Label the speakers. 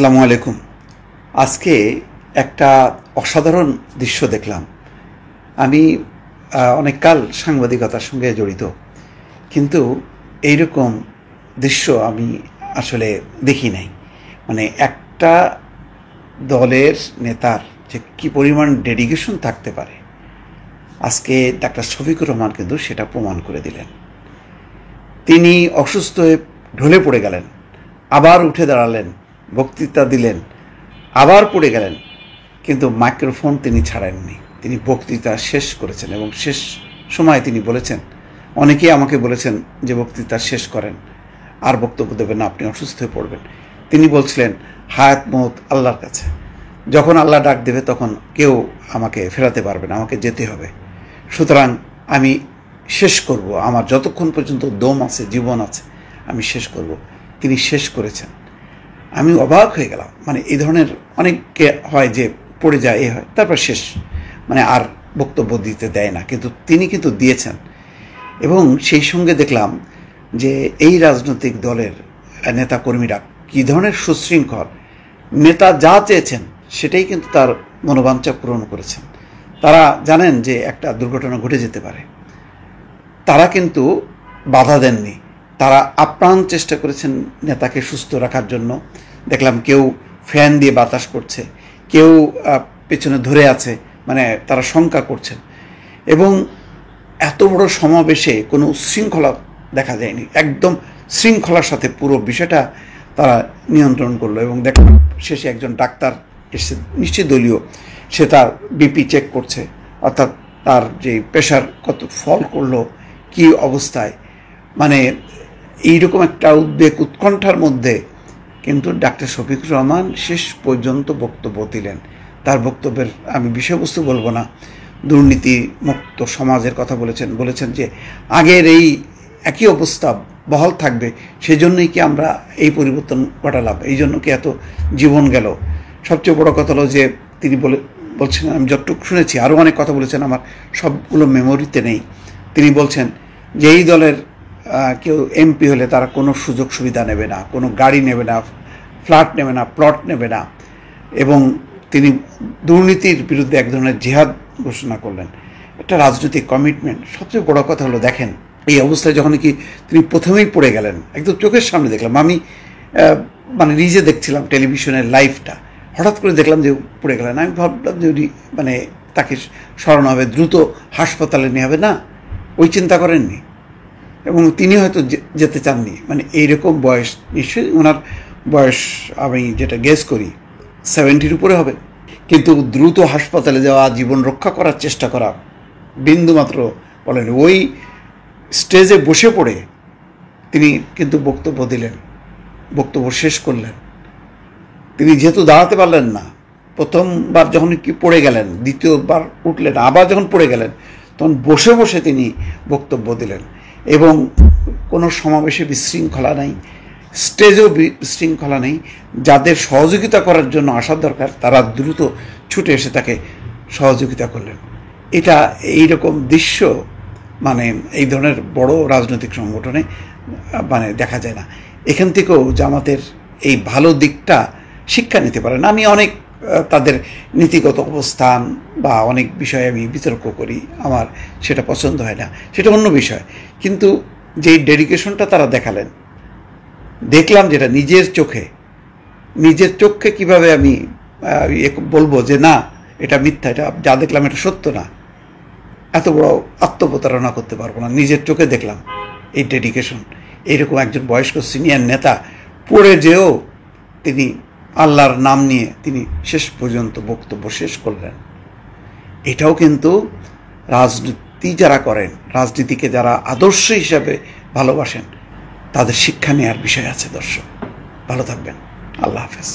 Speaker 1: আসসালামু আলাইকুম। আজকে একটা অসাধারণ দৃশ্য দেখলাম। আমি অনেককাল সাংবাদিকতার সঙ্গে জড়িত, কিন্তু এইরকম দৃশ্য আমি আসলে দেখি নাই। মানে একটা দলের নেতার যে কী পরিমাণ ডেডিকেশন থাকতে পারে, আজকে ডাক্তার শফিকুর রহমান কিন্তু সেটা প্রমাণ করে দিলেন। তিনি অসুস্থ হয়ে ঢলে পড়ে গেলেন, আবার উঠে দাঁড়ালেন, বক্তৃতা দিলেন, আবার পড়ে গেলেন, কিন্তু মাইক্রোফোন তিনি ছাড়েননি। তিনি বক্তৃতা শেষ করেছেন এবং শেষ সময় তিনি বলেছেন, অনেকেই আমাকে বলেছেন যে বক্তৃতা শেষ করেন, আর বক্তব্য দেবেন না, আপনি অসুস্থ হয়ে পড়বেন। তিনি বলছিলেন হায়াত মৌত আল্লাহর কাছে, যখন আল্লাহ ডাক দেবে তখন কেউ আমাকে ফেরাতে পারবে না, আমাকে যেতে হবে। সুতরাং আমি শেষ করব, আমার যতক্ষণ পর্যন্ত দম আছে, জীবন আছে, আমি শেষ করব। তিনি শেষ করেছেন। আমি অবাক হয়ে গেলাম। মানে এই ধরনের অনেককে হয় যে পড়ে যায়, এ হয়, তারপর শেষ, মানে আর বক্তব্য দিতে দেয় না, কিন্তু তিনি কিন্তু দিয়েছেন। এবং সেই সঙ্গে দেখলাম যে এই রাজনৈতিক দলের নেতাকর্মীরা কী ধরনের সুশৃঙ্খল। নেতা যা চেয়েছেন সেটাই কিন্তু তার মনোবাঞ্ছা পূরণ করেছেন। তারা জানেন যে একটা দুর্ঘটনা ঘটে যেতে পারে, তারা কিন্তু বাধা দেননি। তারা আপ্রাণ চেষ্টা করেছেন নেতাকে সুস্থ রাখার জন্য। দেখলাম কেউ ফ্যান দিয়ে বাতাস করছে, কেউ পেছনে ধরে আছে, মানে তারা শঙ্কা করছেন। এবং এত বড় সমাবেশে কোনো উচ্ছৃঙ্খলা দেখা যায়নি, একদম শৃঙ্খলার সাথে পুরো বিষয়টা তারা নিয়ন্ত্রণ করলো। এবং দেখলাম শেষে একজন ডাক্তার এসে, নিশ্চয়ই দলীয়, সে তার বিপি চেক করছে, অর্থাৎ তার যে প্রেশার কত ফল করলো, কি অবস্থায়। মানে এইরকম একটা উদ্বেগ, উৎকণ্ঠার মধ্যে কিন্তু ডাক্তার শফিকুর রহমান শেষ পর্যন্ত বক্তব্য দিলেন। তার বক্তব্যের আমি বিষয়বস্তু বলবো না, দুর্নীতি মুক্ত সমাজের কথা বলেছেন যে আগের এই একই অবস্থা বহাল থাকবে, সেজন্যই কি আমরা এই পরিবর্তন ঘটালাম, এই জন্য কি এত জীবন গেল। সবচেয়ে বড় কথা হলো যে তিনি বলছেন, আমি যতটুকু শুনেছি, আরও অনেক কথা বলেছেন, আমার সবগুলো মেমোরিতে নেই। তিনি বলছেন যে এই দলের কেউ এমপি হলে তারা কোনো সুযোগ সুবিধা নেবে না, কোনো গাড়ি নেবে না, ফ্ল্যাট নেবে না, প্লট নেবে না। এবং তিনি দুর্নীতির বিরুদ্ধে এক ধরনের জিহাদ ঘোষণা করলেন, একটা রাজনৈতিক কমিটমেন্ট। সবচেয়ে বড় কথা হলো, দেখেন এই অবস্থায় যখন কি তিনি প্রথমেই পড়ে গেলেন, একদম চোখের সামনে দেখলাম। আমি মানে নিজে দেখছিলাম টেলিভিশনের লাইভটা, হঠাৎ করে দেখলাম যে পড়ে গেলেন। আমি ভাবলাম যে মানে তাকে সরানো হবে, দ্রুত হাসপাতালে নিয়ে হবে, না, ওই চিন্তা করেননি। এবং তিনি হয়তো যেতে চাননি। মানে এইরকম বয়স, নিশ্চয়ই ওনার বয়স আমি যেটা গেস করি 70-র উপরে হবে, কিন্তু দ্রুত হাসপাতালে যাওয়া, জীবন রক্ষা করার চেষ্টা করা বিন্দুমাত্র বলেন। ওই স্টেজে বসে পড়ে তিনি কিন্তু বক্তব্য দিলেন, বক্তব্য শেষ করলেন। তিনি যেহেতু দাঁড়াতে পারলেন না, প্রথমবার যখন কি পড়ে গেলেন, দ্বিতীয়বার উঠলেন, আবার যখন পড়ে গেলেন, তখন বসে বসে তিনি বক্তব্য দিলেন। এবং কোনো সমাবেশে বিশৃঙ্খলা নেই, স্টেজেও বিশৃঙ্খলা নেই। যাদের সহযোগিতা করার জন্য আসার দরকার, তারা দ্রুত ছুটে এসে তাকে সহযোগিতা করলেন। এটা এইরকম দৃশ্য মানে এই ধরনের বড় রাজনৈতিক সংগঠনে মানে দেখা যায় না। এখান থেকেও জামাতের এই ভালো দিকটা শিক্ষা নিতে পারেন। আমি অনেক তাদের নীতিগত অবস্থান বা অনেক বিষয়ে আমি বিতর্ক করি, আমার সেটা পছন্দ হয় না, সেটা অন্য বিষয়। কিন্তু যেই ডেডিকেশনটা তারা দেখালেন, দেখলাম যেটা নিজের চোখে কিভাবে আমি বলবো যে না এটা মিথ্যা, এটা যা দেখলাম এটা সত্য না, এত বড় আত্মপ্রতারণা করতে পারবো না। নিজের চোখে দেখলাম এই ডেডিকেশন। এইরকম একজন বয়স্ক সিনিয়র নেতা পড়ে যেও তিনি আল্লাহর নাম নিয়ে তিনি শেষ পর্যন্ত বক্তব্য শেষ করলেন। এটাও কিন্তু রাজনীতি যারা করেন, রাজনীতিকে যারা আদর্শ হিসাবে ভালোবাসেন, তাদের শিক্ষা নেওয়ার বিষয় আছে। দর্শক, ভালো থাকবেন। আল্লাহ হাফেজ।